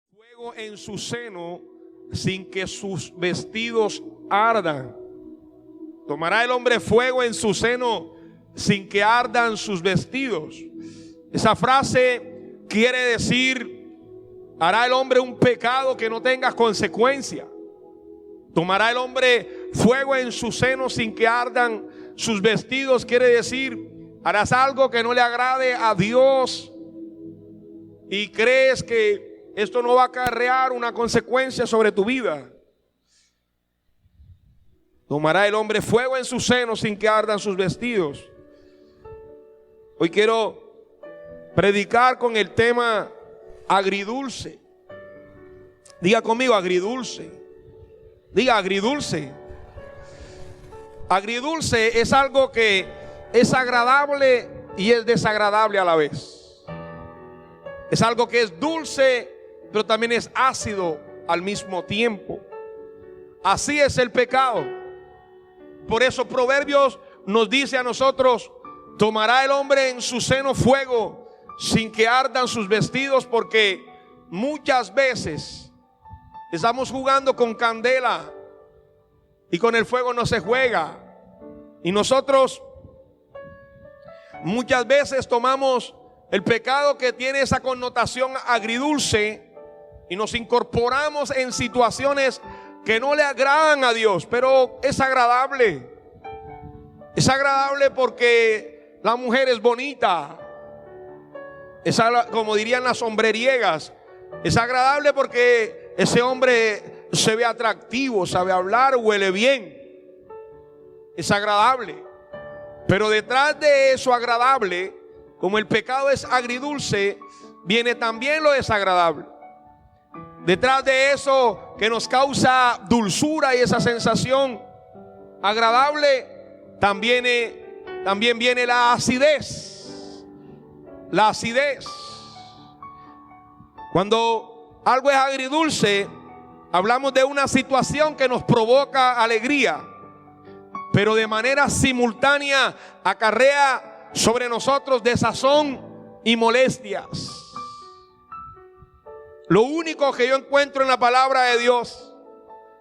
Fuego en su seno sin que sus vestidos ardan. ¿Tomará el hombre fuego en su seno sin que ardan sus vestidos? Esa frase quiere decir: ¿hará el hombre un pecado que no tenga consecuencia? ¿Tomará el hombre fuego en su seno sin que ardan sus vestidos? Quiere decir, harás algo que no le agrade a Dios y crees que esto no va a acarrear una consecuencia sobre tu vida. ¿Tomará el hombre fuego en su seno sin que ardan sus vestidos? Hoy quiero predicar con el tema agridulce. Diga conmigo, agridulce. Diga, agridulce. Agridulce es algo que es agradable y es desagradable a la vez. Es algo que es dulce, pero también es ácido al mismo tiempo. Así es el pecado. Por eso Proverbios nos dice a nosotros: tomará el hombre en su seno fuego sin que ardan sus vestidos, porque muchas veces estamos jugando con candela y con el fuego no se juega. Y nosotros muchas veces tomamos el pecado que tiene esa connotación agridulce y nos incorporamos en situaciones que no le agradan a Dios, pero es agradable. Es agradable porque la mujer es bonita. Es, como dirían las hombreriegas, es agradable porque ese hombre se ve atractivo, sabe hablar, huele bien. Es agradable. Pero detrás de eso agradable, como el pecado es agridulce, viene también lo desagradable. Detrás de eso que nos causa dulzura y esa sensación agradable, también viene la acidez. La acidez. Cuando algo es agridulce, hablamos de una situación que nos provoca alegría, pero de manera simultánea acarrea sobre nosotros desazón y molestias. Lo único que yo encuentro en la palabra de Dios,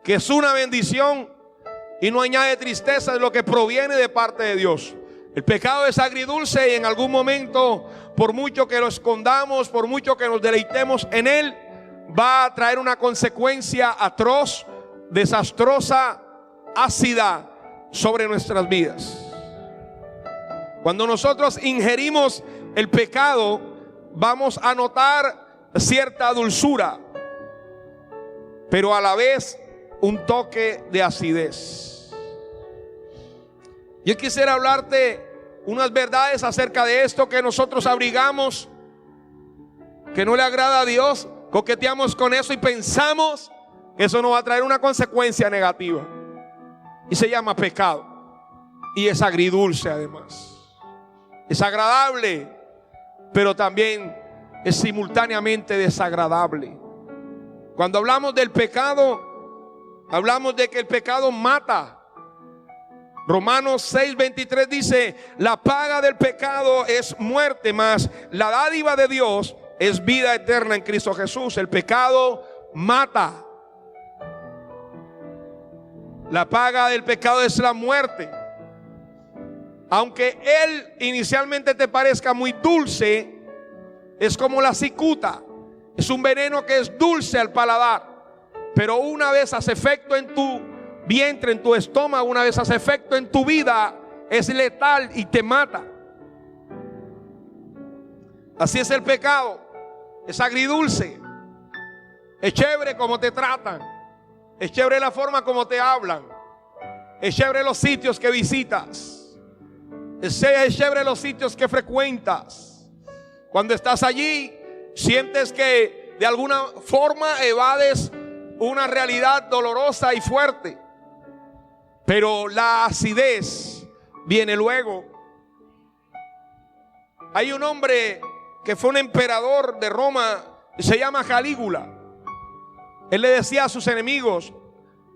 que es una bendición y no añade tristeza, es lo que proviene de parte de Dios. El pecado es agridulce y en algún momento, por mucho que lo escondamos, por mucho que nos deleitemos en él, va a traer una consecuencia atroz, desastrosa, ácida sobre nuestras vidas. Cuando nosotros ingerimos el pecado, vamos a notar cierta dulzura, pero a la vez un toque de acidez. Yo quisiera hablarte unas verdades acerca de esto que nosotros abrigamos, que no le agrada a Dios, coqueteamos con eso y pensamos que eso nos va a traer una consecuencia negativa, y se llama pecado, y es agridulce además. Es agradable, pero también es simultáneamente desagradable. Cuando hablamos del pecado, hablamos de que el pecado mata. Romanos 6:23 dice: la paga del pecado es muerte, mas la dádiva de Dios es vida eterna en Cristo Jesús. El pecado mata. La paga del pecado es la muerte. Aunque él inicialmente te parezca muy dulce, es como la cicuta. Es un veneno que es dulce al paladar, pero una vez hace efecto en tu vientre, en tu estómago, una vez hace efecto en tu vida, es letal y te mata. Así es el pecado. Es agridulce. Es chévere como te tratan. Es chévere la forma como te hablan. Es chévere los sitios que visitas. Es chévere los sitios que frecuentas. Cuando estás allí, sientes que de alguna forma evades una realidad dolorosa y fuerte, pero la acidez viene luego. Hay un hombre que fue un emperador de Roma, se llama Calígula. Él le decía a sus enemigos,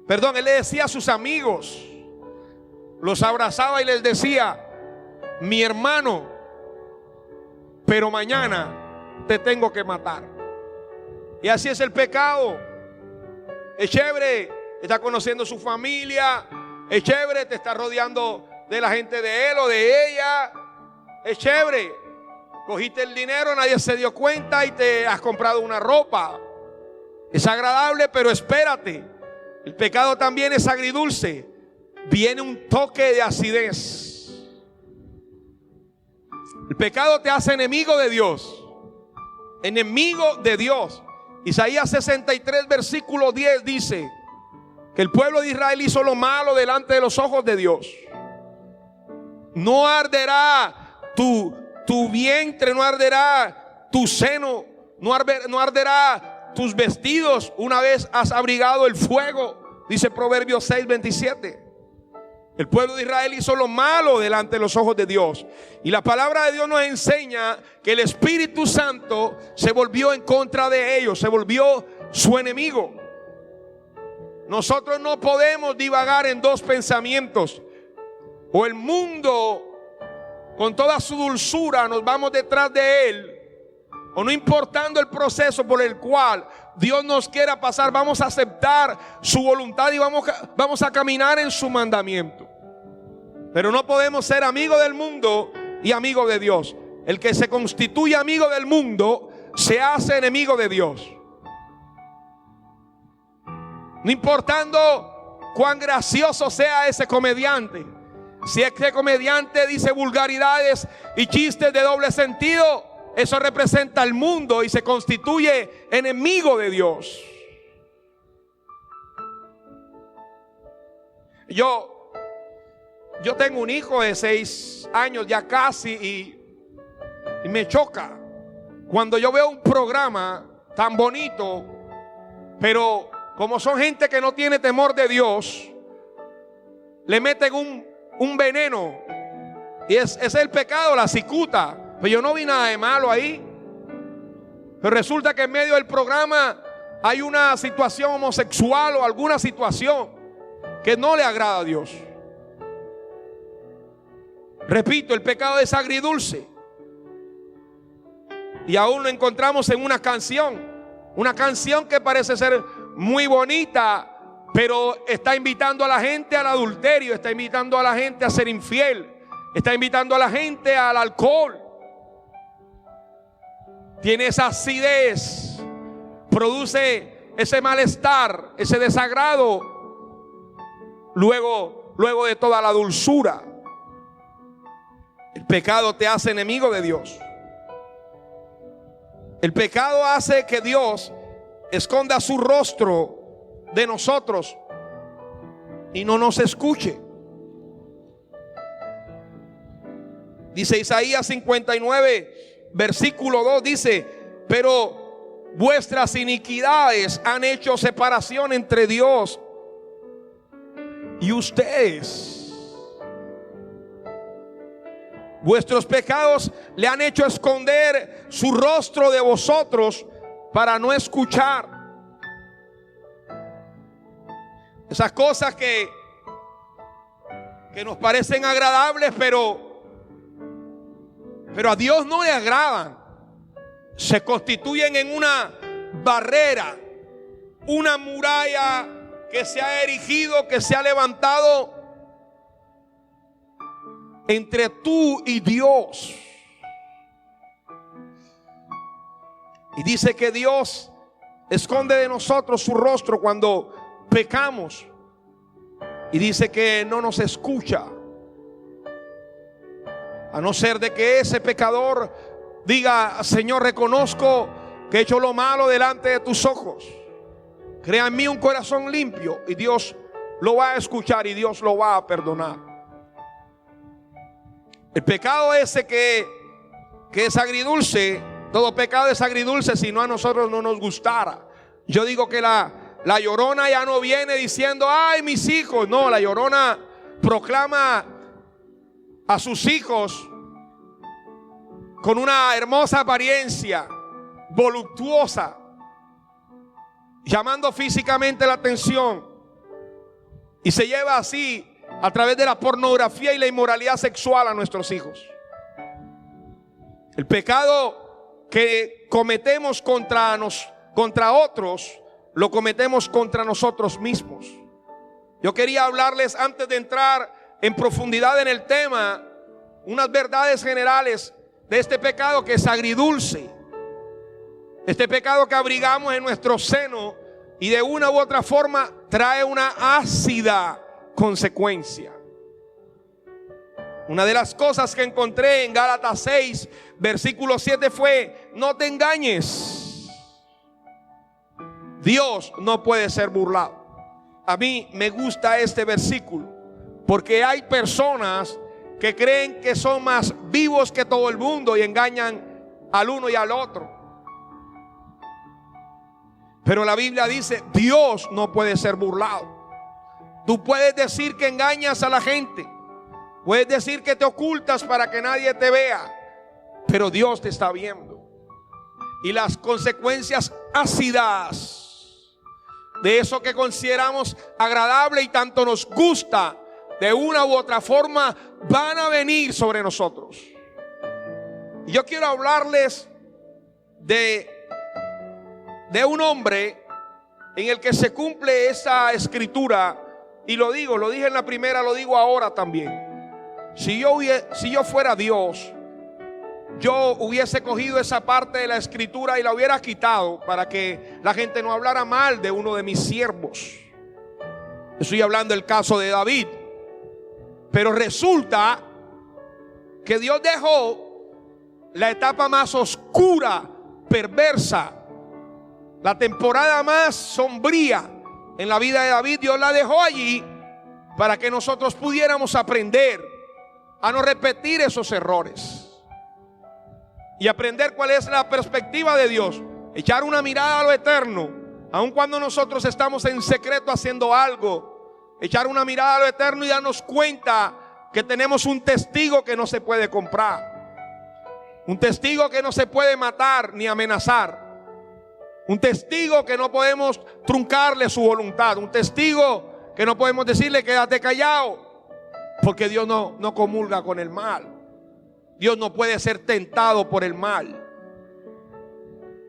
él le decía a sus amigos: los abrazaba y les decía: mi hermano, pero mañana te tengo que matar. Y así es el pecado. Es chévere, está conociendo su familia, es chévere, te está rodeando de la gente de él o de ella, es chévere. Cogiste el dinero, nadie se dio cuenta y te has comprado una ropa. Es agradable, pero espérate, el pecado también es agridulce. Viene un toque de acidez. El pecado te hace enemigo de Dios. Enemigo de Dios. Isaías 63 versículo 10 dice que el pueblo de Israel hizo lo malo delante de los ojos de Dios. No arderá tu vientre, no arderá tu seno, no arderá tus vestidos una vez has abrigado el fuego, dice Proverbios 6:27. El pueblo de Israel hizo lo malo delante de los ojos de Dios. Y la palabra de Dios nos enseña que el Espíritu Santo se volvió en contra de ellos, se volvió su enemigo. Nosotros no podemos divagar en dos pensamientos. O el mundo con toda su dulzura nos vamos detrás de él, o no importando el proceso por el cual Dios nos quiera pasar, vamos a aceptar su voluntad y vamos a caminar en su mandamiento. Pero no podemos ser amigos del mundo y amigos de Dios. El que se constituye amigo del mundo se hace enemigo de Dios. No importando cuán gracioso sea ese comediante, si ese comediante dice vulgaridades y chistes de doble sentido, eso representa al mundo y se constituye enemigo de Dios. Yo tengo un hijo de 6 años ya casi y me choca cuando yo veo un programa tan bonito, pero como son gente que no tiene temor de Dios, le meten un veneno y es el pecado, la cicuta. Pero yo no vi nada de malo ahí. Pero resulta que en medio del programa hay una situación homosexual o alguna situación que no le agrada a Dios. Repito, el pecado es agridulce. Y aún lo encontramos en una canción que parece ser muy bonita, pero está invitando a la gente al adulterio, está invitando a la gente a ser infiel, está invitando a la gente al alcohol. Tiene esa acidez, produce ese malestar, ese desagrado, luego de toda la dulzura. El pecado te hace enemigo de Dios. El pecado hace que Dios esconda su rostro de nosotros y no nos escuche. Dice Isaías 59 versículo 2, dice: pero vuestras iniquidades han hecho separación entre Dios y ustedes. Vuestros pecados le han hecho esconder su rostro de vosotros para no escuchar. Esas cosas que nos parecen agradables, pero a Dios no le agradan. Se constituyen en una barrera, una muralla que se ha erigido, que se ha levantado entre tú y Dios. Y dice que Dios esconde de nosotros su rostro cuando pecamos. Y dice que no nos escucha, a no ser de que ese pecador diga: Señor, reconozco que he hecho lo malo delante de tus ojos. Crea en mí un corazón limpio. Y Dios lo va a escuchar y Dios lo va a perdonar. El pecado ese que es agridulce, todo pecado es agridulce si no a nosotros no nos gustara. Yo digo que la llorona ya no viene diciendo: ay, mis hijos. No, la llorona proclama a sus hijos con una hermosa apariencia, voluptuosa, llamando físicamente la atención, y se lleva así a través de la pornografía y la inmoralidad sexual a nuestros hijos. El pecado que cometemos contra otros, lo cometemos contra nosotros mismos. Yo quería hablarles, antes de entrar en profundidad en el tema, unas verdades generales de este pecado que es agridulce. Este pecado que abrigamos en nuestro seno y de una u otra forma trae una ácida consecuencia. Una de las cosas que encontré en Gálatas 6, versículo 7 fue: no te engañes. Dios no puede ser burlado. A mí me gusta este versículo porque hay personas que creen que son más vivos que todo el mundo y engañan al uno y al otro. Pero la Biblia dice: Dios no puede ser burlado. Tú puedes decir que engañas a la gente, puedes decir que te ocultas para que nadie te vea, pero Dios te está viendo. Y las consecuencias ácidas de eso que consideramos agradable y tanto nos gusta, de una u otra forma van a venir sobre nosotros. Y yo quiero hablarles de un hombre en el que se cumple esa escritura. Y lo dije en la primera, lo digo ahora también. Si yo fuera Dios, yo hubiese cogido esa parte de la escritura y la hubiera quitado para que la gente no hablara mal de uno de mis siervos. Estoy hablando del caso de David. Pero resulta que Dios dejó la etapa más oscura, perversa, la temporada más sombría en la vida de David. Dios la dejó allí para que nosotros pudiéramos aprender a no repetir esos errores y aprender cuál es la perspectiva de Dios. Echar una mirada a lo eterno, aun cuando nosotros estamos en secreto haciendo algo. Echar una mirada a lo eterno y darnos cuenta que tenemos un testigo que no se puede comprar, un testigo que no se puede matar ni amenazar, un testigo que no podemos truncarle su voluntad, un testigo que no podemos decirle quédate callado, porque Dios no comulga con el mal. Dios no puede ser tentado por el mal.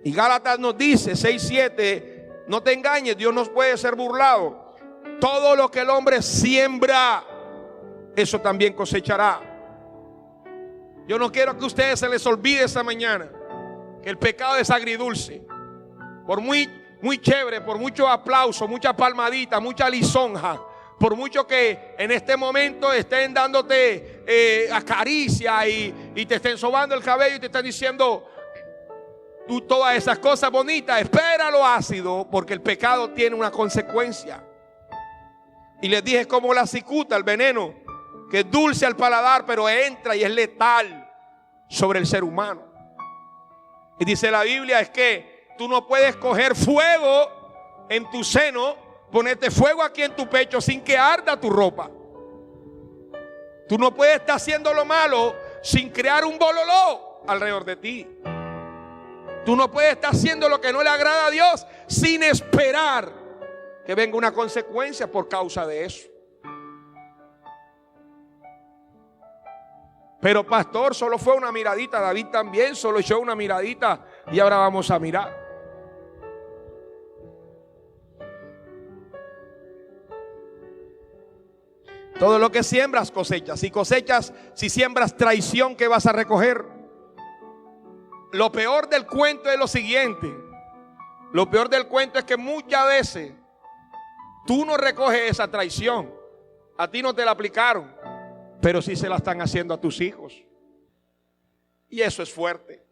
Y Gálatas nos dice 6:7, no te engañes, Dios no puede ser burlado. Todo lo que el hombre siembra, eso también cosechará. Yo no quiero que a ustedes se les olvide esta mañana que el pecado es agridulce. Por muy chévere, por mucho aplauso, mucha palmadita, mucha lisonja, por mucho que en este momento estén dándote acaricia y te estén sobando el cabello y te estén diciendo tú todas esas cosas bonitas, espera lo ácido, porque el pecado tiene una consecuencia. Y les dije como la cicuta, el veneno, que es dulce al paladar, pero entra y es letal sobre el ser humano. Y dice la Biblia es que tú no puedes coger fuego en tu seno, ponerte fuego aquí en tu pecho sin que arda tu ropa. Tú no puedes estar haciendo lo malo sin crear un bololó alrededor de ti. Tú no puedes estar haciendo lo que no le agrada a Dios sin esperar que venga una consecuencia por causa de eso. Pero pastor, solo fue una miradita. David también solo echó una miradita y ahora vamos a mirar. Todo lo que siembras cosechas. Si siembras traición, ¿qué vas a recoger? Lo peor del cuento es lo siguiente. Lo peor del cuento es que muchas veces tú no recoges esa traición. A ti no te la aplicaron, pero sí se la están haciendo a tus hijos. Y eso es fuerte.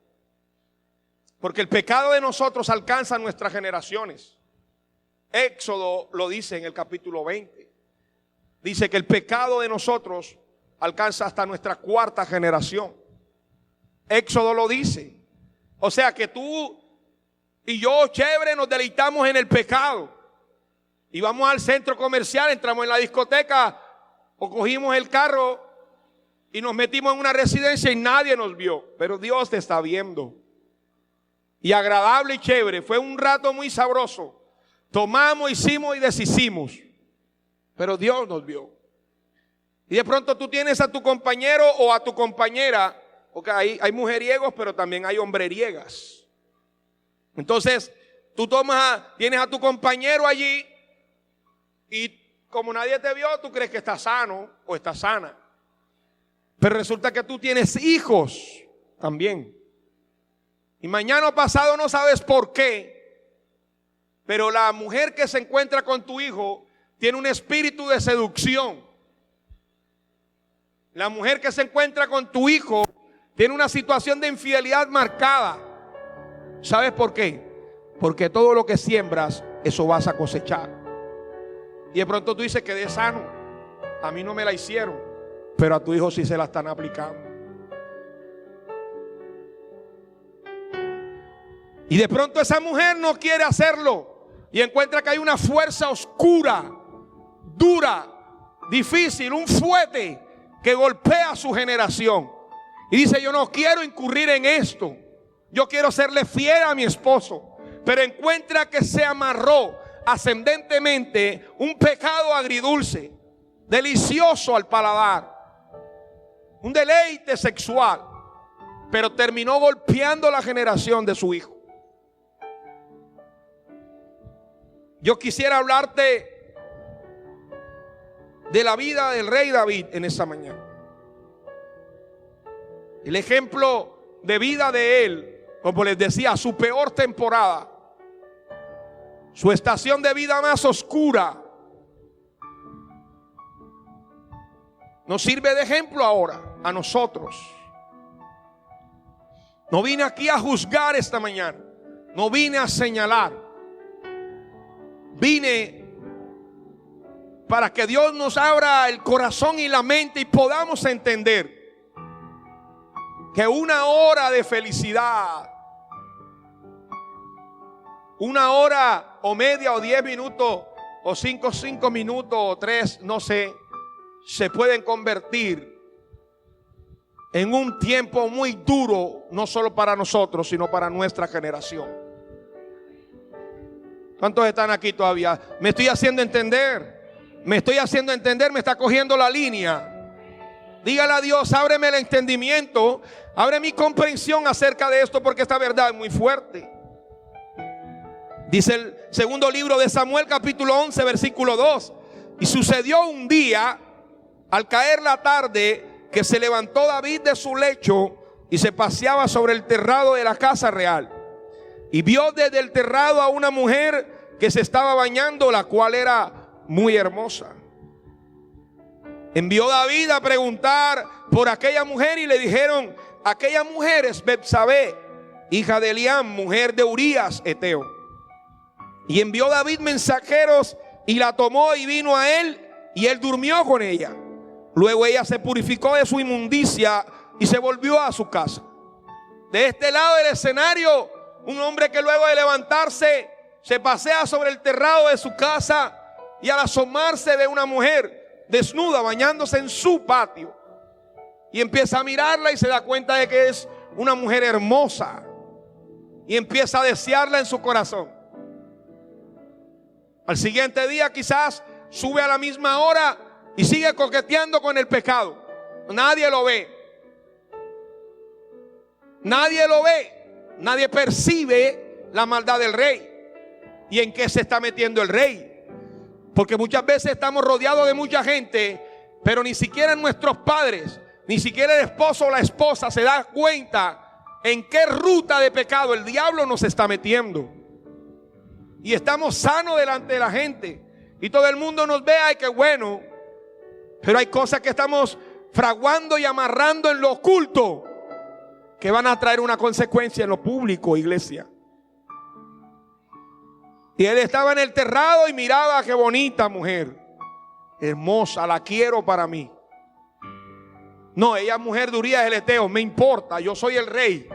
Porque el pecado de nosotros alcanza a nuestras generaciones. Éxodo lo dice en el capítulo 20. Dice que el pecado de nosotros alcanza hasta nuestra 4ª generación. Éxodo lo dice. O sea que tú y yo, chévere, nos deleitamos en el pecado. Y vamos al centro comercial, entramos en la discoteca o cogimos el carro y nos metimos en una residencia y nadie nos vio. Pero Dios te está viendo. Y agradable y chévere, fue un rato muy sabroso. Tomamos, hicimos y deshicimos. Pero Dios nos vio. Y de pronto tú tienes a tu compañero o a tu compañera, porque hay mujeriegos, pero también hay hombreriegas. Entonces, tú tienes a tu compañero allí y como nadie te vio, tú crees que estás sano o estás sana. Pero resulta que tú tienes hijos también. Y mañana o pasado no sabes por qué, pero la mujer que se encuentra con tu hijo tiene un espíritu de seducción. La mujer que se encuentra con tu hijo tiene una situación de infidelidad marcada. ¿Sabes por qué? Porque todo lo que siembras, eso vas a cosechar. Y de pronto tú dices, quedé sano, a mí no me la hicieron, pero a tu hijo sí se la están aplicando. Y de pronto esa mujer no quiere hacerlo y encuentra que hay una fuerza oscura, dura, difícil, un fuete que golpea a su generación. Y dice, yo no quiero incurrir en esto, yo quiero serle fiel a mi esposo. Pero encuentra que se amarró ascendentemente un pecado agridulce, delicioso al paladar, un deleite sexual, pero terminó golpeando la generación de su hijo. Yo quisiera hablarte de la vida del rey David en esta mañana. El ejemplo de vida de él, como les decía, su peor temporada, su estación de vida más oscura, nos sirve de ejemplo ahora a nosotros. No vine aquí a juzgar esta mañana, no vine a señalar, vine para que Dios nos abra el corazón y la mente y podamos entender que una hora de felicidad, una hora o media o 10 minutos o 5 minutos o 3, no sé, se pueden convertir en un tiempo muy duro, no solo para nosotros, sino para nuestra generación. ¿Cuántos están aquí todavía? Me estoy haciendo entender, me está cogiendo la línea. Dígale a Dios, ábreme el entendimiento, abre mi comprensión acerca de esto, porque esta verdad es muy fuerte. Dice el segundo libro de Samuel, capítulo 11, versículo 2. Y sucedió un día, al caer la tarde, que se levantó David de su lecho y se paseaba sobre el terrado de la casa real. Y vio desde el terrado a una mujer que se estaba bañando, la cual era muy hermosa. Envió David a preguntar por aquella mujer y le dijeron, aquella mujer es Betsabé, hija de Eliam, mujer de Urías Eteo. Y envió David mensajeros y la tomó y vino a él y él durmió con ella. Luego ella se purificó de su inmundicia y se volvió a su casa. De este lado del escenario, un hombre que luego de levantarse se pasea sobre el terrado de su casa y al asomarse ve una mujer desnuda bañándose en su patio y empieza a mirarla y se da cuenta de que es una mujer hermosa y empieza a desearla en su corazón. Al siguiente día quizás sube a la misma hora y sigue coqueteando con el pecado. Nadie lo ve. Nadie lo ve. Nadie percibe la maldad del rey. ¿Y en qué se está metiendo el rey? Porque muchas veces estamos rodeados de mucha gente, pero ni siquiera nuestros padres, ni siquiera el esposo o la esposa se da cuenta en qué ruta de pecado el diablo nos está metiendo. Y estamos sanos delante de la gente y todo el mundo nos ve, ay, qué bueno. Pero hay cosas que estamos fraguando y amarrando en lo oculto que van a traer una consecuencia en lo público, iglesia. Y él estaba en el terrado y miraba, qué bonita mujer, hermosa, la quiero para mí. No, ella es mujer de Urías el Eteo, me importa, yo soy el rey.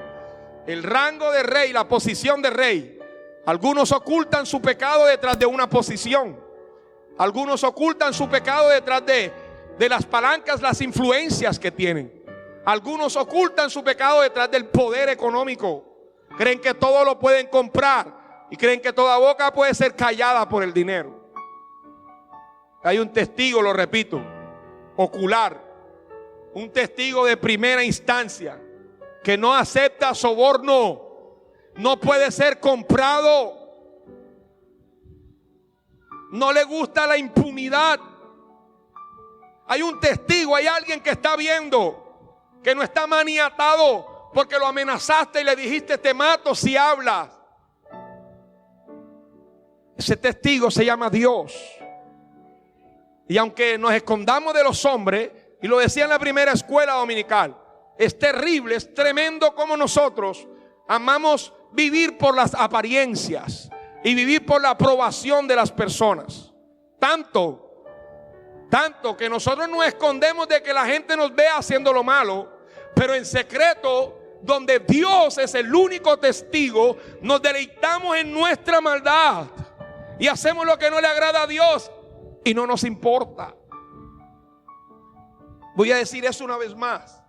El rango de rey, la posición de rey. Algunos ocultan su pecado detrás de una posición. Algunos ocultan su pecado detrás de las palancas, las influencias que tienen. Algunos ocultan su pecado detrás del poder económico. Creen que todo lo pueden comprar y creen que toda boca puede ser callada por el dinero. Hay un testigo, lo repito, ocular, un testigo de primera instancia que no acepta soborno, no puede ser comprado, no le gusta la impunidad. Hay un testigo, hay alguien que está viendo, que no está maniatado porque lo amenazaste y le dijiste te mato si hablas. Ese testigo se llama Dios. Y aunque nos escondamos de los hombres, y lo decía en la primera escuela dominical, es terrible, es tremendo como nosotros amamos vivir por las apariencias y vivir por la aprobación de las personas. Tanto que nosotros nos escondemos de que la gente nos vea haciendo lo malo, pero en secreto, donde Dios es el único testigo, nos deleitamos en nuestra maldad y hacemos lo que no le agrada a Dios y no nos importa. Voy a decir eso una vez más.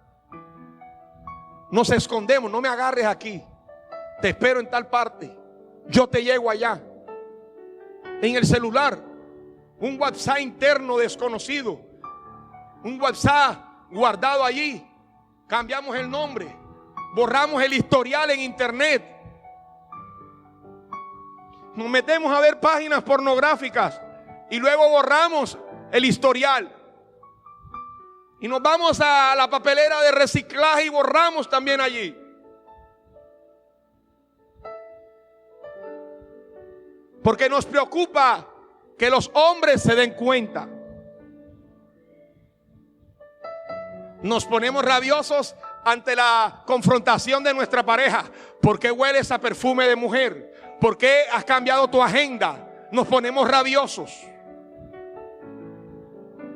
Nos escondemos, no me agarres aquí, te espero en tal parte, yo te llego allá. En el celular, un WhatsApp interno desconocido, un WhatsApp guardado allí, cambiamos el nombre, borramos el historial en internet, nos metemos a ver páginas pornográficas y luego borramos el historial y nos vamos a la papelera de reciclaje y borramos también allí. Porque nos preocupa que los hombres se den cuenta. Nos ponemos rabiosos ante la confrontación de nuestra pareja. ¿Por qué hueles a perfume de mujer? ¿Por qué has cambiado tu agenda? Nos ponemos rabiosos.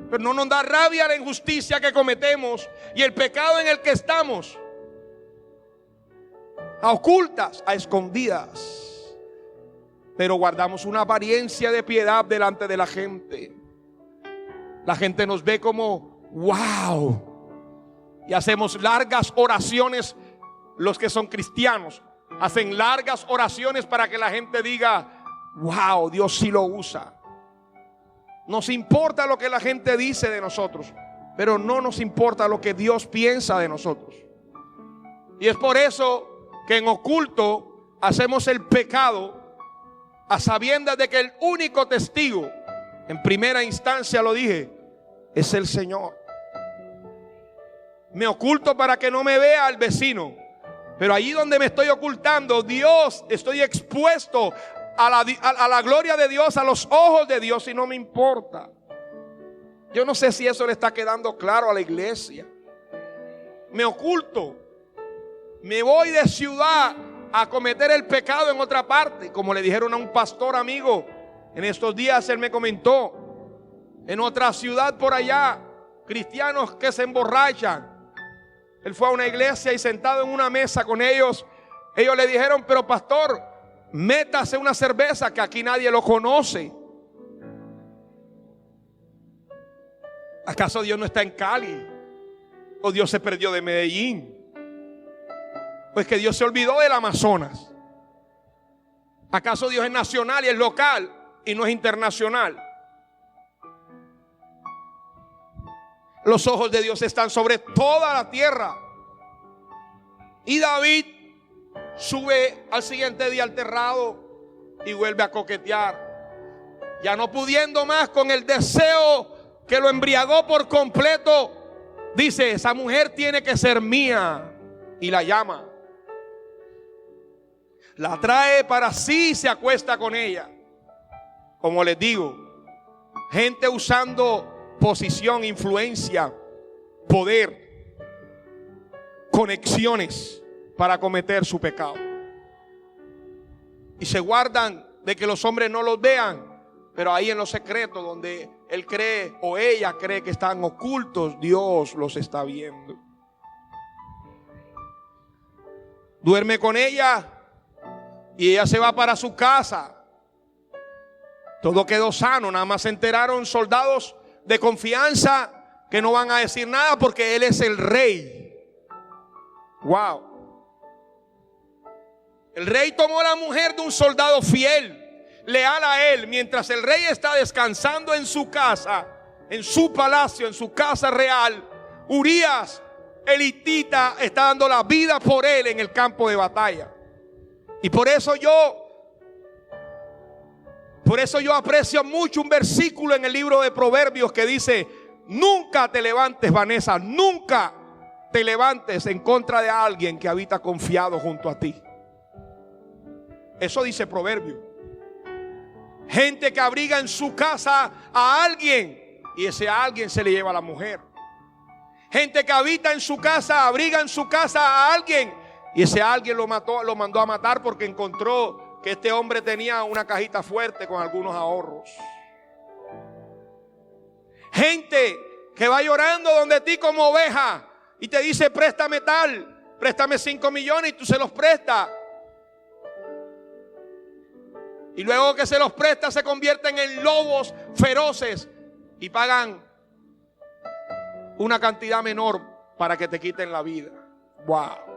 Pero no nos da rabia la injusticia que cometemos y el pecado en el que estamos, a ocultas, a escondidas. Pero guardamos una apariencia de piedad delante de la gente. La gente nos ve como wow. Y hacemos largas oraciones. Los que son cristianos hacen largas oraciones para que la gente diga wow, Dios sí lo usa. Nos importa lo que la gente dice de nosotros, pero no nos importa lo que Dios piensa de nosotros. Y es por eso que en oculto hacemos el pecado a sabiendas de que el único testigo, en primera instancia lo dije, es el Señor. Me oculto para que no me vea el vecino, pero allí donde me estoy ocultando, Dios, estoy expuesto a la gloria de Dios, a los ojos de Dios, y no me importa. Yo no sé si eso le está quedando claro a la iglesia. Me oculto, me voy de ciudad a cometer el pecado en otra parte, como le dijeron a un pastor amigo en estos días. Él me comentó, en otra ciudad por allá, cristianos que se emborrachan. Él fue a una iglesia y sentado en una mesa con ellos, ellos le dijeron, pero pastor, métase una cerveza, que aquí nadie lo conoce. ¿Acaso Dios no está en Cali? ¿O Dios se perdió de Medellín? Pues que Dios se olvidó del Amazonas. ¿Acaso Dios es nacional y es local y no es internacional? Los ojos de Dios están sobre toda la tierra. Y David sube al siguiente día al terrado y vuelve a coquetear, ya no pudiendo más con el deseo que lo embriagó por completo. Dice, esa mujer tiene que ser mía, y la llama, la trae para sí y se acuesta con ella. Como les digo, gente usando posición, influencia, poder, conexiones para cometer su pecado. Y se guardan de que los hombres no los vean, pero ahí en lo secreto, donde él cree o ella cree que están ocultos, Dios los está viendo. Duerme con ella y ella se va para su casa. Todo quedó sano, nada más se enteraron soldados de confianza que no van a decir nada porque él es el rey. Wow. El rey tomó la mujer de un soldado fiel, leal a él, mientras el rey está descansando en su casa. en su palacio, en su casa real, Urías, el hitita, está dando la vida por él en el campo de batalla. Y por eso yo aprecio mucho un versículo en el libro de Proverbios que dice: nunca te levantes, Vanessa, nunca te levantes en contra de alguien que habita confiado junto a ti. Eso dice Proverbios. Gente que abriga en su casa a alguien y ese alguien se le lleva a la mujer. Gente que habita en su casa, abriga en su casa a alguien y ese alguien lo mandó a matar porque encontró que este hombre tenía una cajita fuerte con algunos ahorros. Gente que va llorando donde ti como oveja y te dice: préstame tal, préstame 5 millones, y tú se los prestas. Y luego que se los presta se convierten en lobos feroces y pagan una cantidad menor para que te quiten la vida. Wow.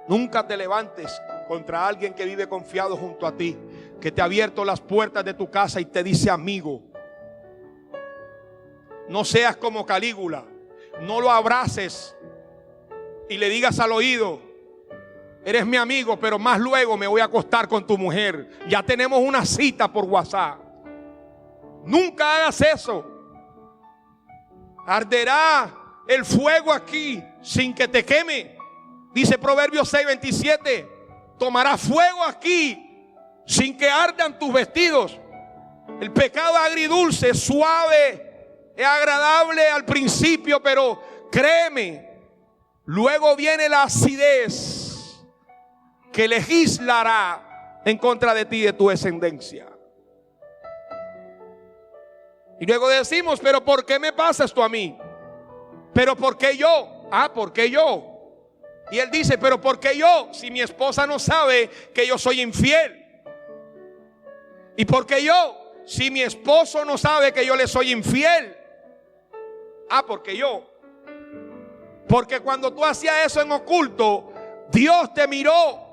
Nunca te levantes contra alguien que vive confiado junto a ti, que te ha abierto las puertas de tu casa y te dice amigo. No seas como Calígula. No lo abraces y le digas al oído: eres mi amigo, pero más luego me voy a acostar con tu mujer. Ya tenemos una cita por WhatsApp. Nunca hagas eso. Arderá el fuego aquí sin que te queme. Dice Proverbios 6:27. Tomará fuego aquí sin que ardan tus vestidos. El pecado agridulce, suave, es agradable al principio, pero créeme, luego viene la acidez que legislará en contra de ti y de tu descendencia. Y luego decimos: pero ¿por qué me pasa esto a mí? ¿Pero por qué yo? ¿Por qué yo? Y él dice: pero ¿por qué yo? Si mi esposa no sabe que yo soy infiel. ¿Y por qué yo? Si mi esposo no sabe que yo le soy infiel. Porque yo. Porque cuando tú hacías eso en oculto, Dios te miró.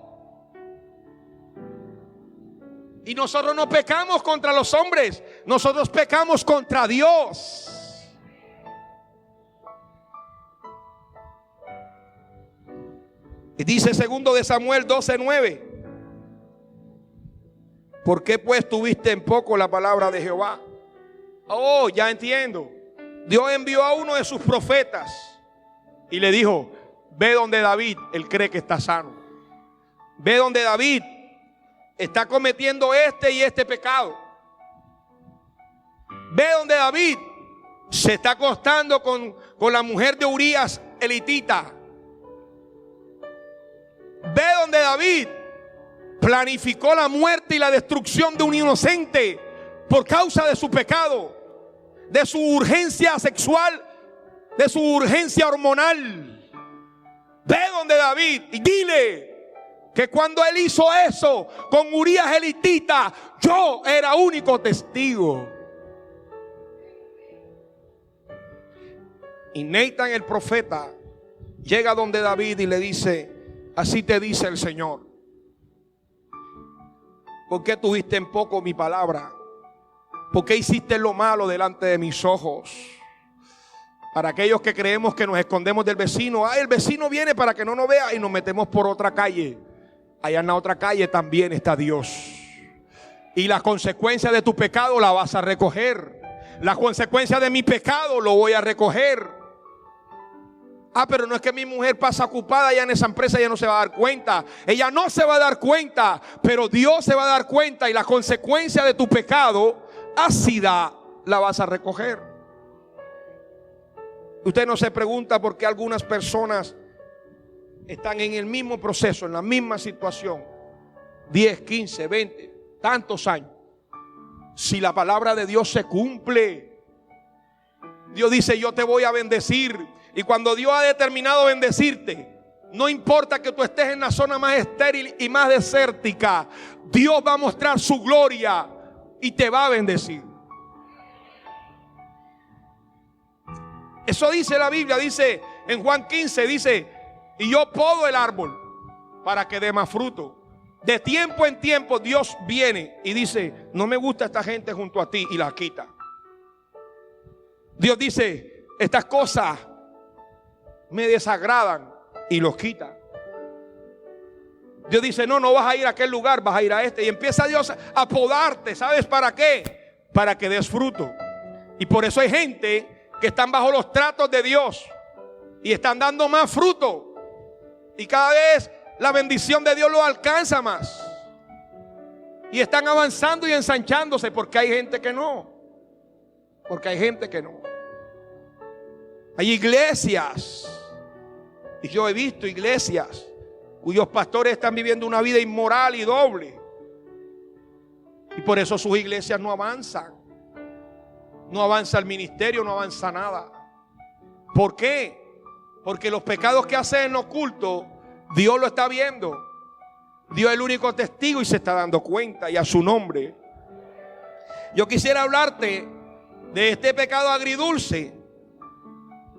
Y nosotros no pecamos contra los hombres, nosotros pecamos contra Dios. Y dice 2 de Samuel 12:9. ¿Por qué pues tuviste en poco la palabra de Jehová? Ya entiendo. Dios envió a uno de sus profetas y le dijo: ve donde David, él cree que está sano. Ve donde David está cometiendo este y este pecado. Ve donde David se está acostando con la mujer de Urías, el hitita. Ve donde David planificó la muerte y la destrucción de un inocente por causa de su pecado, de su urgencia sexual, de su urgencia hormonal. Ve donde David y dile que cuando él hizo eso con Urías el hitita, yo era único testigo. Y Natán el profeta llega donde David y le dice: así te dice el Señor, ¿por qué tuviste en poco mi palabra? ¿Por qué hiciste lo malo delante de mis ojos? Para aquellos que creemos que nos escondemos del vecino: el vecino viene para que no nos vea, y nos metemos por otra calle. Allá en la otra calle también está Dios. Y la consecuencia de tu pecado la vas a recoger. La consecuencia de mi pecado lo voy a recoger. Pero no es que mi mujer pasa ocupada allá en esa empresa, ella no se va a dar cuenta. Ella no se va a dar cuenta, pero Dios se va a dar cuenta. Y la consecuencia de tu pecado ácida la vas a recoger. Usted no se pregunta por qué algunas personas están en el mismo proceso, en la misma situación, 10, 15, 20, tantos años. Si la palabra de Dios se cumple, Dios dice: yo te voy a bendecir. Y cuando Dios ha determinado bendecirte, no importa que tú estés en la zona más estéril y más desértica, Dios va a mostrar su gloria y te va a bendecir. Eso dice la Biblia, dice en Juan 15, dice: y yo podo el árbol para que dé más fruto. De tiempo en tiempo Dios viene y dice: no me gusta esta gente junto a ti, y la quita. Dios dice: estas cosas me desagradan, y los quita. Dios dice: no vas a ir a aquel lugar, vas a ir a este. Y empieza Dios a podarte. ¿Sabes para qué? Para que des fruto. Y por eso hay gente que están bajo los tratos de Dios y están dando más fruto, y cada vez la bendición de Dios lo alcanza más, y están avanzando y ensanchándose. Porque hay gente que no. Porque hay gente que no. Hay iglesias, y yo he visto iglesias cuyos pastores están viviendo una vida inmoral y doble, y por eso sus iglesias no avanzan. No avanza el ministerio, no avanza nada. ¿Por qué? Porque los pecados que hacen en lo oculto, Dios lo está viendo. Dios es el único testigo y se está dando cuenta, y a su nombre. Yo quisiera hablarte de este pecado agridulce.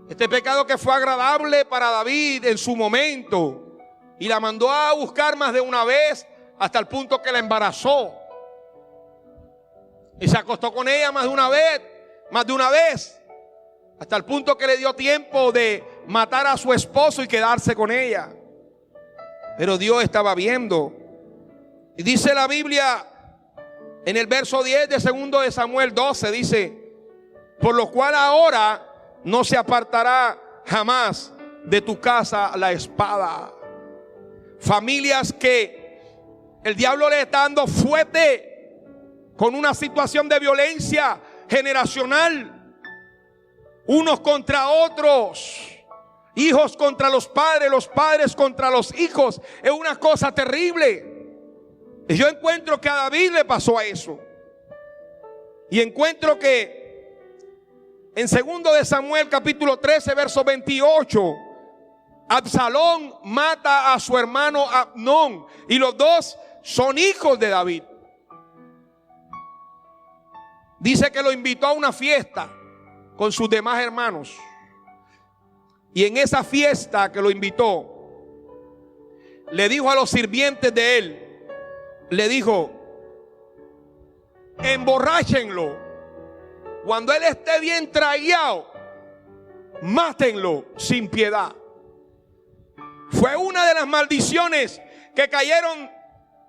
Este pecado que fue agradable para David en su momento, y la mandó a buscar más de una vez, hasta el punto que la embarazó. Y se acostó con ella más de una vez, hasta el punto que le dio tiempo de matar a su esposo y quedarse con ella. Pero Dios estaba viendo. Y dice la Biblia en el verso 10 de 2 de Samuel 12, dice: por lo cual ahora no se apartará jamás de tu casa la espada. Familias que el diablo le está dando fuerte con una situación de violencia generacional, unos contra otros, hijos contra los padres contra los hijos. Es una cosa terrible. Y yo encuentro que a David le pasó a eso. Y encuentro que en 2 de Samuel capítulo 13 verso 28, Absalón mata a su hermano Amnón, y los dos son hijos de David. Dice que lo invitó a una fiesta con sus demás hermanos, y en esa fiesta que lo invitó, le dijo a los sirvientes de él, le dijo: emborráchenlo. Cuando él esté bien tragueado, mátenlo sin piedad. Fue una de las maldiciones que cayeron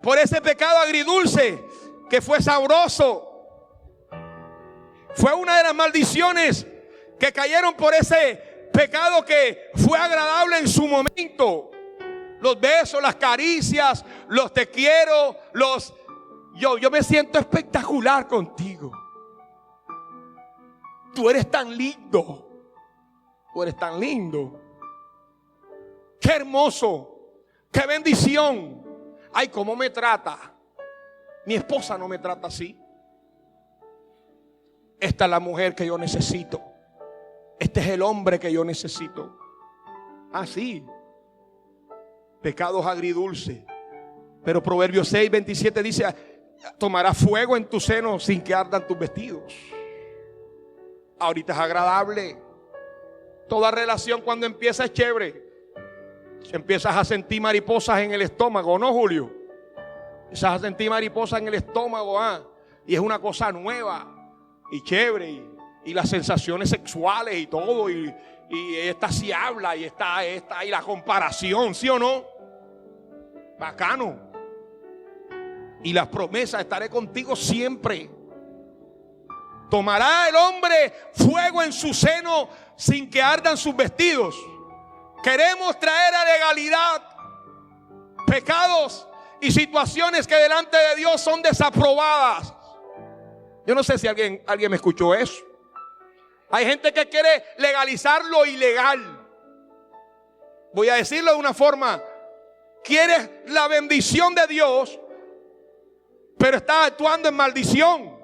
por ese pecado agridulce, que fue sabroso. Fue una de las maldiciones que cayeron por ese pecado que fue agradable en su momento. Los besos, las caricias, los te quiero, yo me siento espectacular contigo. Tú eres tan lindo. Tú eres tan lindo. Qué hermoso. Qué bendición. Ay, cómo me trata. Mi esposa no me trata así. Esta es la mujer que yo necesito. Este es el hombre que yo necesito. Así. Pecados agridulces. Pero Proverbios 6:27 dice: tomará fuego en tu seno sin que ardan tus vestidos. Ahorita es agradable. Toda relación cuando empieza es chévere. Empiezas a sentir mariposas en el estómago, ¿no, Julio? Empiezas a sentir mariposas en el estómago, y es una cosa nueva y chévere, y las sensaciones sexuales y todo, y esta sí habla, y esta, y la comparación, ¿sí o no? Bacano. Y las promesas: estaré contigo siempre. Tomará el hombre fuego en su seno sin que ardan sus vestidos. Queremos traer a legalidad pecados y situaciones que delante de Dios son desaprobadas. Yo no sé si alguien me escuchó eso. Hay gente que quiere legalizar lo ilegal. Voy a decirlo de una forma: quieres la bendición de Dios, pero estás actuando en maldición.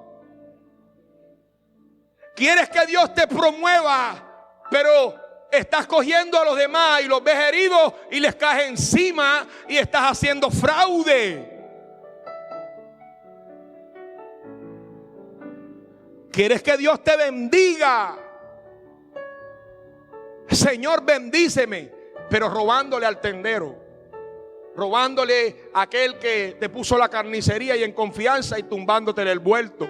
Quieres que Dios te promueva, pero estás cogiendo a los demás y los ves heridos y les caes encima y estás haciendo fraude. Quieres que Dios te bendiga. Señor, bendíceme, pero robándole al tendero. robándole a aquel que te puso la carnicería y en confianza y tumbándote el vuelto.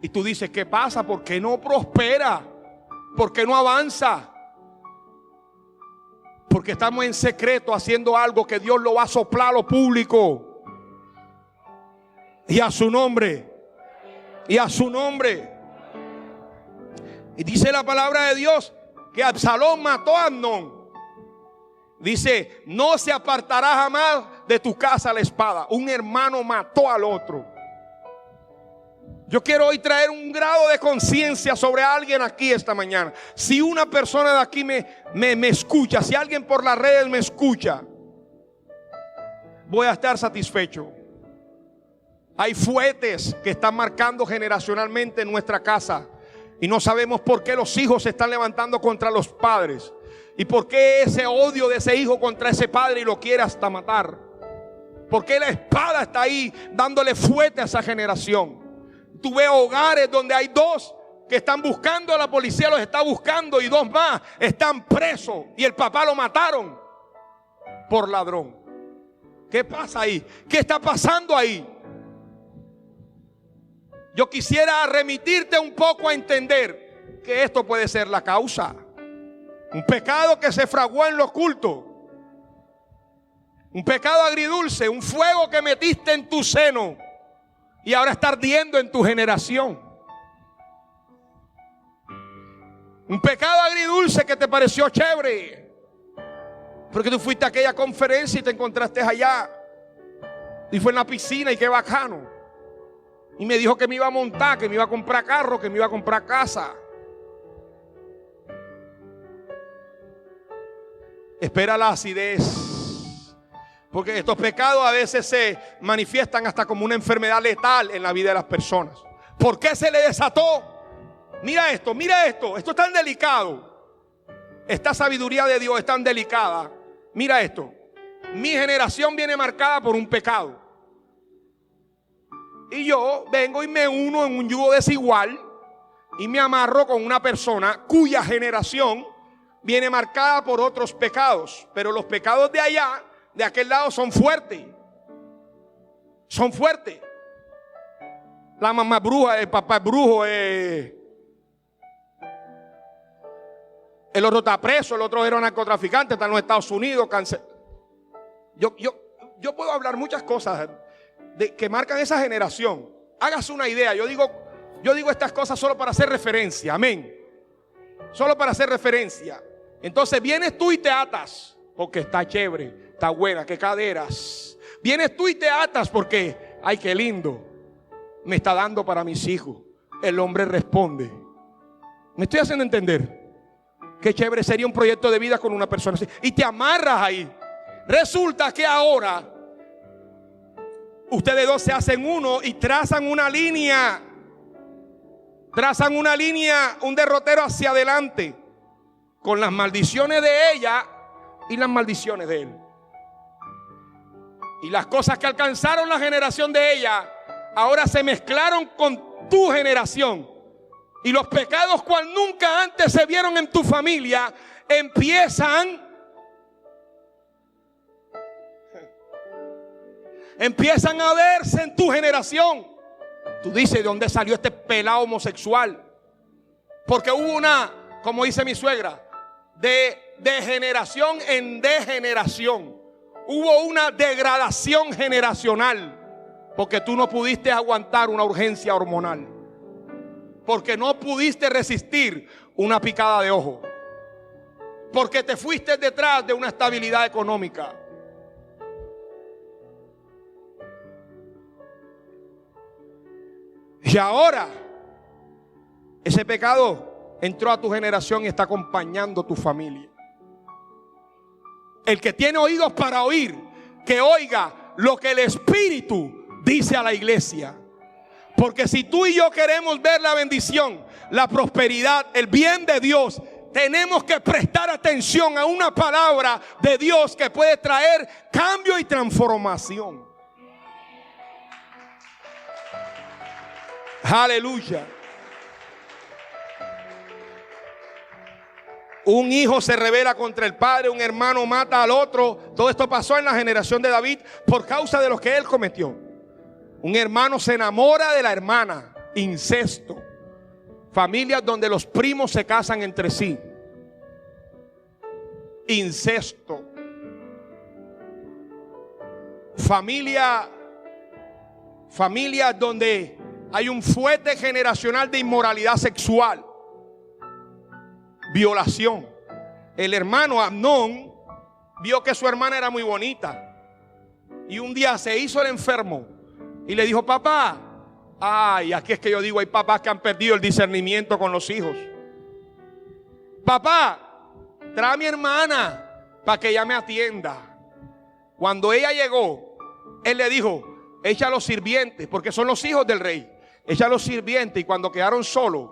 Y tú dices, ¿qué pasa? ¿Por qué no prospera? ¿Por qué no avanza? Porque estamos en secreto haciendo algo que Dios lo va a soplar a lo público. Y a su nombre. Y a su nombre. Y dice la palabra de Dios que Absalón mató a Amnón. Dice, no se apartará jamás de tu casa la espada. Un hermano mató al otro. Yo quiero hoy traer un grado de conciencia sobre alguien aquí esta mañana. Si una persona de aquí me escucha, si alguien por las redes me escucha, voy a estar satisfecho. Hay fuetes que están marcando generacionalmente en nuestra casa y no sabemos por qué los hijos se están levantando contra los padres y por qué ese odio de ese hijo contra ese padre y lo quiere hasta matar. ¿Por qué la espada está ahí dándole fuete a esa generación? Tú ves hogares donde hay dos que están buscando, la policía los está buscando y dos más están presos y el papá lo mataron por ladrón. ¿Qué pasa ahí? ¿Qué está pasando ahí? Yo quisiera remitirte un poco a entender que esto puede ser la causa. Un pecado que se fraguó en lo oculto. Un pecado agridulce, un fuego que metiste en tu seno y ahora está ardiendo en tu generación. Un pecado agridulce que te pareció chévere, porque tú fuiste a aquella conferencia y te encontraste allá y fue en la piscina y qué bacano. Y me dijo que me iba a montar, que me iba a comprar carro, que me iba a comprar casa. Espera la acidez, porque estos pecados a veces se manifiestan hasta como una enfermedad letal en la vida de las personas. ¿Por qué se le desató? Mira esto, esto es tan delicado. Esta sabiduría de Dios es tan delicada. Mira esto, mi generación viene marcada por un pecado. Y yo vengo y me uno en un yugo desigual y me amarro con una persona cuya generación viene marcada por otros pecados. Pero los pecados de allá, de aquel lado, son fuertes. Son fuertes. La mamá es bruja, el papá es brujo, el otro está preso, el otro era narcotraficante, está en los Estados Unidos. Yo puedo hablar muchas cosas que marcan esa generación. Hágase una idea. Yo digo estas cosas solo para hacer referencia. Amén. Solo para hacer referencia. Entonces vienes tú y te atas porque está chévere, está buena, qué caderas. Vienes tú y te atas porque, ay, qué lindo, me está dando para mis hijos. El hombre responde. ¿Me estoy haciendo entender? Qué chévere sería un proyecto de vida con una persona así. Y te amarras ahí. Resulta que ahora ustedes dos se hacen uno y trazan una línea. Trazan una línea, un derrotero hacia adelante, con las maldiciones de ella y las maldiciones de él. Y las cosas que alcanzaron la generación de ella ahora se mezclaron con tu generación. Y los pecados cual nunca antes se vieron en tu familia empiezan a verse en tu generación. Tú dices, ¿de dónde salió este pelado homosexual? Porque hubo una, como dice mi suegra, de generación en degeneración. Hubo una degradación generacional porque tú no pudiste aguantar una urgencia hormonal, porque no pudiste resistir una picada de ojo, porque te fuiste detrás de una estabilidad económica. Y ahora ese pecado entró a tu generación y está acompañando tu familia. El que tiene oídos para oír, que oiga lo que el Espíritu dice a la iglesia. Porque si tú y yo queremos ver la bendición, la prosperidad, el bien de Dios, tenemos que prestar atención a una palabra de Dios que puede traer cambio y transformación. Aleluya. Un hijo se rebela contra el padre, un hermano mata al otro. Todo esto pasó en la generación de David por causa de lo que él cometió. Un hermano se enamora de la hermana, incesto. Familias donde los primos se casan entre sí, incesto. Familias donde hay un fuerte generacional de inmoralidad sexual. Violación. El hermano Amnón vio que su hermana era muy bonita y un día se hizo el enfermo y le dijo: papá, ay, aquí es que yo digo, hay papás que han perdido el discernimiento con los hijos. Papá, trae a mi hermana para que ella me atienda. Cuando ella llegó, él le dijo: echa a los sirvientes, porque son los hijos del rey, echa a los sirvientes. Y cuando quedaron solos,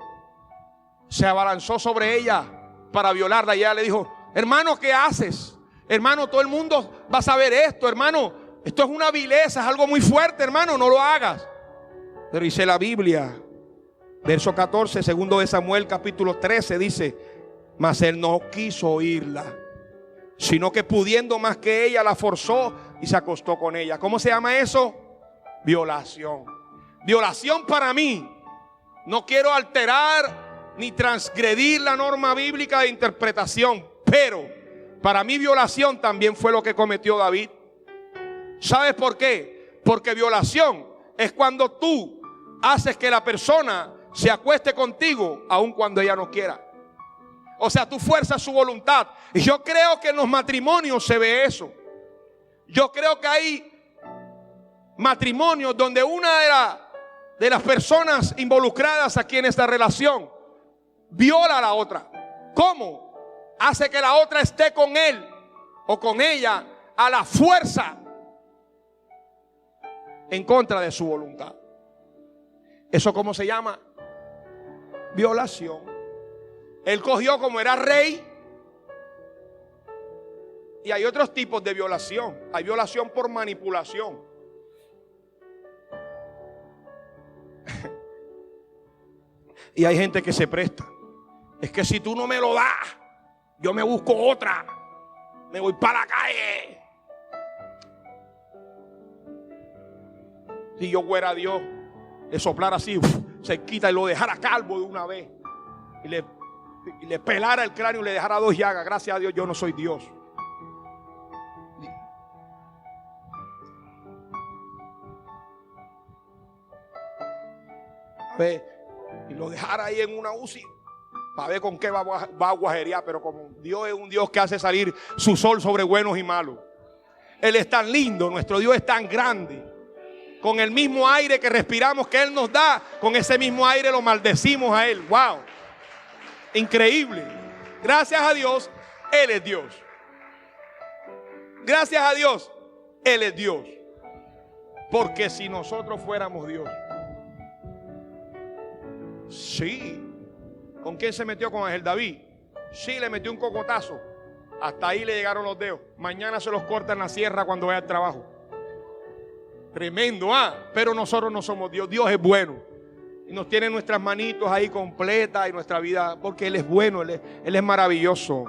se abalanzó sobre ella para violarla. Y ella le dijo: hermano, ¿qué haces? Hermano, todo el mundo va a saber esto. Hermano, esto es una vileza, es algo muy fuerte. Hermano, no lo hagas. Pero dice la Biblia, verso 14, segundo de Samuel capítulo 13, dice: mas él no quiso oírla, sino que pudiendo más que ella, la forzó y se acostó con ella. ¿Cómo se llama eso? Violación. Violación para mí. No quiero alterar ni transgredir la norma bíblica de interpretación, pero para mí violación también fue lo que cometió David. ¿Sabes por qué? Porque violación es cuando tú haces que la persona se acueste contigo aun cuando ella no quiera. O sea, tú fuerzas su voluntad. Y yo creo que en los matrimonios se ve eso. Yo creo que hay matrimonios donde una de las personas involucradas aquí en esta relación viola a la otra. ¿Cómo? Hace que la otra esté con él o con ella a la fuerza, en contra de su voluntad. ¿Eso cómo se llama? Violación. Él cogió, como era rey. Y hay otros tipos de violación. Hay violación por manipulación. Y hay gente que se presta. Es que si tú no me lo das, yo me busco otra. Me voy para la calle. Si yo fuera a Dios, le soplara así, se quita y lo dejara calvo de una vez. Y le pelara el cráneo y le dejara 2 llagas. Gracias a Dios, yo no soy Dios. A ver, y lo dejara ahí en una UCI para ver con qué va a guajerear. Pero como Dios es un Dios que hace salir su sol sobre buenos y malos. Él es tan lindo, nuestro Dios es tan grande. Con el mismo aire que respiramos que Él nos da, con ese mismo aire lo maldecimos a Él. Wow, increíble. Gracias a Dios, Él es Dios. Gracias a Dios, Él es Dios. Porque si nosotros fuéramos Dios, sí. ¿Con quién se metió? Con Ángel David. Sí, le metió un cocotazo. Hasta ahí le llegaron los dedos. Mañana se los corta en la sierra cuando vaya al trabajo. Tremendo, pero nosotros no somos Dios. Dios es bueno y nos tiene nuestras manitos ahí completas y nuestra vida, porque Él es bueno, Él es maravilloso.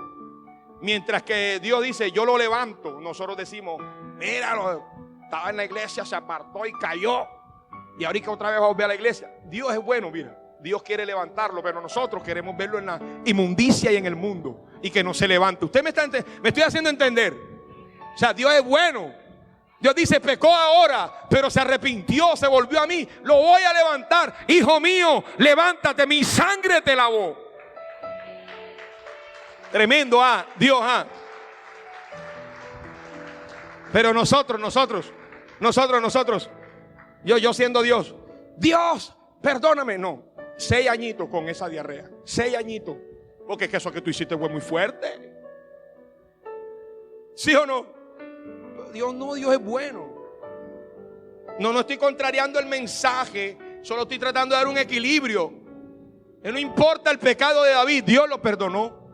Mientras que Dios dice: yo lo levanto, nosotros decimos: míralo, estaba en la iglesia, se apartó y cayó, y ahorita otra vez va a volver a la iglesia. Dios es bueno, mira, Dios quiere levantarlo, pero nosotros queremos verlo en la inmundicia y en el mundo, y que no se levante. Usted me estoy haciendo entender. O sea, Dios es bueno. Dios dice: pecó ahora, pero se arrepintió, se volvió a mí. Lo voy a levantar. Hijo mío, levántate, mi sangre te lavó. Tremendo, Dios, Pero nosotros, yo siendo Dios, Dios, perdóname. No, 6 añitos con esa diarrea. 6 añitos. Porque es que eso que tú hiciste fue muy fuerte. ¿Sí o no? Dios no, Dios es bueno. No estoy contrariando el mensaje, solo estoy tratando de dar un equilibrio. No importa el pecado de David, Dios lo perdonó.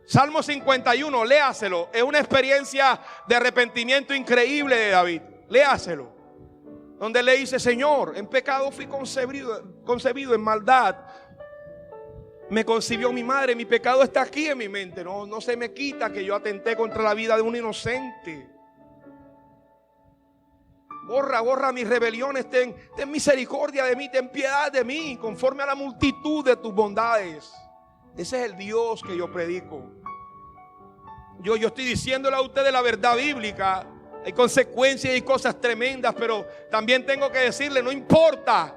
Salmo 51, léaselo. Es una experiencia de arrepentimiento increíble de David. Léaselo. Donde le dice: Señor, en pecado fui concebido en maldad. me concibió mi madre. Mi pecado está aquí en mi mente. No se me quita que yo atenté contra la vida de un inocente. Borra mis rebeliones. Ten misericordia de mí, ten piedad de mí, conforme a la multitud de tus bondades. Ese es el Dios que yo predico. Yo estoy diciéndole a ustedes la verdad bíblica. Hay consecuencias y cosas tremendas, pero también tengo que decirle, no importa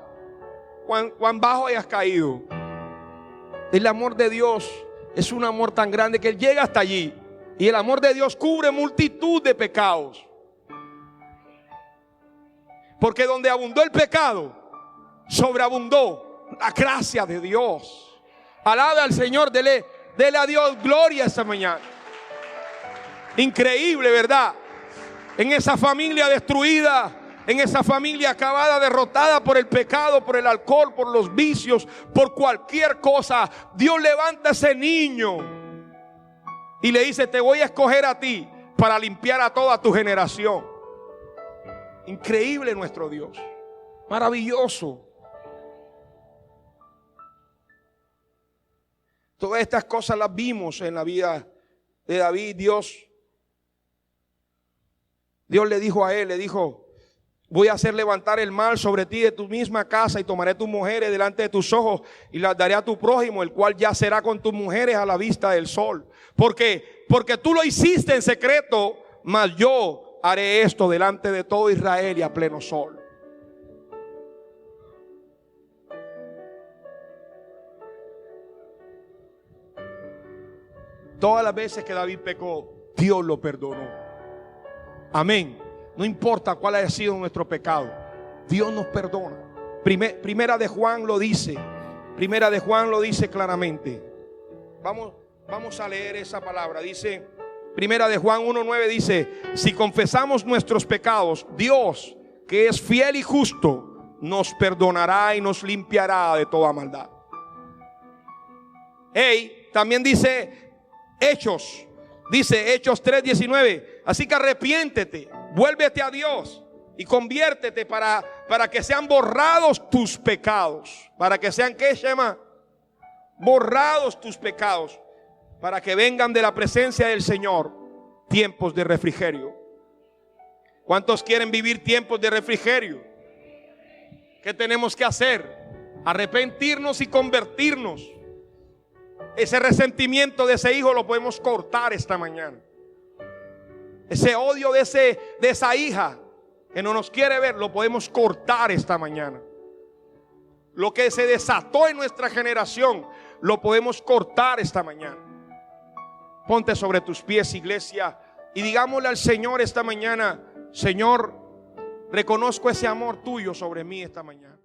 cuán bajo hayas caído. El amor de Dios es un amor tan grande que Él llega hasta allí. Y el amor de Dios cubre multitud de pecados. Porque donde abundó el pecado, sobreabundó la gracia de Dios. Alabe al Señor, dele a Dios gloria esta mañana. Increíble, ¿verdad? En esa familia destruida, en esa familia acabada, derrotada por el pecado, por el alcohol, por los vicios, por cualquier cosa, Dios levanta a ese niño y le dice: te voy a escoger a ti para limpiar a toda tu generación. Increíble nuestro Dios, maravilloso. Todas estas cosas las vimos en la vida de David. Dios le dijo a él, le dijo: voy a hacer levantar el mal sobre ti de tu misma casa, y tomaré tus mujeres delante de tus ojos y las daré a tu prójimo, el cual yacerá con tus mujeres a la vista del sol. Porque tú lo hiciste en secreto, mas yo haré esto delante de todo Israel y a pleno sol. Todas las veces que David pecó, Dios lo perdonó. Amén. No importa cuál haya sido nuestro pecado, Dios nos perdona. Primera de Juan lo dice. Primera de Juan lo dice claramente. Vamos a leer esa palabra. Dice, Primera de Juan 1:9 dice: si confesamos nuestros pecados, Dios, que es fiel y justo, nos perdonará y nos limpiará de toda maldad. También dice Hechos 3:19: así que arrepiéntete, vuélvete a Dios y conviértete para que sean borrados tus pecados. Para que sean, ¿qué se llama? Borrados tus pecados, para que vengan de la presencia del Señor tiempos de refrigerio. ¿Cuántos quieren vivir tiempos de refrigerio? ¿Qué tenemos que hacer? Arrepentirnos y convertirnos. Ese resentimiento de ese hijo lo podemos cortar esta mañana. Ese odio de esa hija que no nos quiere ver, lo podemos cortar esta mañana. Lo que se desató en nuestra generación, lo podemos cortar esta mañana. Ponte sobre tus pies, iglesia, y digámosle al Señor esta mañana: Señor, reconozco ese amor tuyo sobre mí esta mañana.